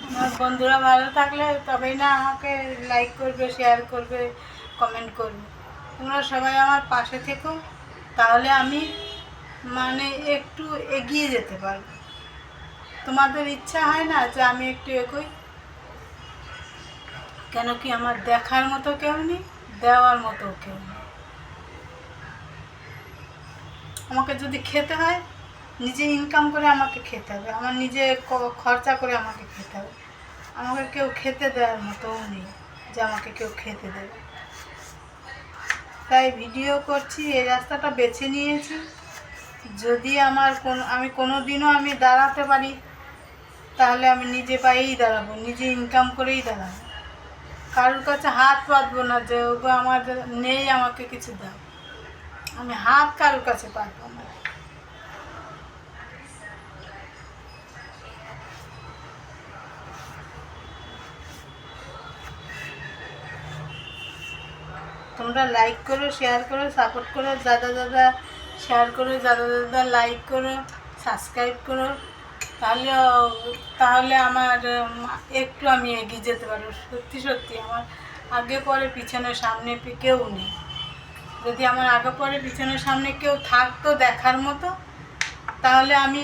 আমার বন্ধুরা ভালো থাকলে তবেই না আমাকে লাইক করবে, শেয়ার করবে, কমেন্ট করবে। তোমরা সবাই আমার পাশে থেকো, তাহলে আমি মানে একটু এগিয়ে যেতে পারবো। তোমাদের ইচ্ছা হয় না যে আমি একটু এগোই? কেন কি আমার দেখার মতো কেউ নেই, দেওয়ার মতো কেউ নেই। আমাকে যদি খেতে হয়, নিজে ইনকাম করে আমাকে খেতে হবে, আমার নিজে খরচা করে আমাকে খেতে হবে। আমাকে কেউ খেতে দেওয়ার মতোও নেই যে আমাকে কেউ খেতে দেবে। তাই ভিডিও করছি, এই রাস্তাটা বেছে নিয়েছি। যদি আমি কোনো দিনও আমি দাঁড়াতে পারি, তাহলে আমি নিজে পায়েই দাঁড়াবো, নিজে ইনকাম করেই দাঁড়াবো। কারোর কাছে হাত পাতবো না যে ওগো আমার নেই, আমাকে কিছু দাও। আমি হাত কারোর কাছে পাতবো না। তোমরা লাইক করো, শেয়ার করো, সাপোর্ট করো, দাদা দাদা শেয়ার করো, দাদা দাদা লাইক করো, সাবস্ক্রাইব করো। তাহলে তাহলে আমার একটু আমি এগিয়ে যেতে পারবো। সত্যি সত্যি আমার আগে পরে পিছনে সামনে কেউ নেই। যদি আমার আগে পরে পিছনে সামনে কেউ থাকতো দেখার মতো, তাহলে আমি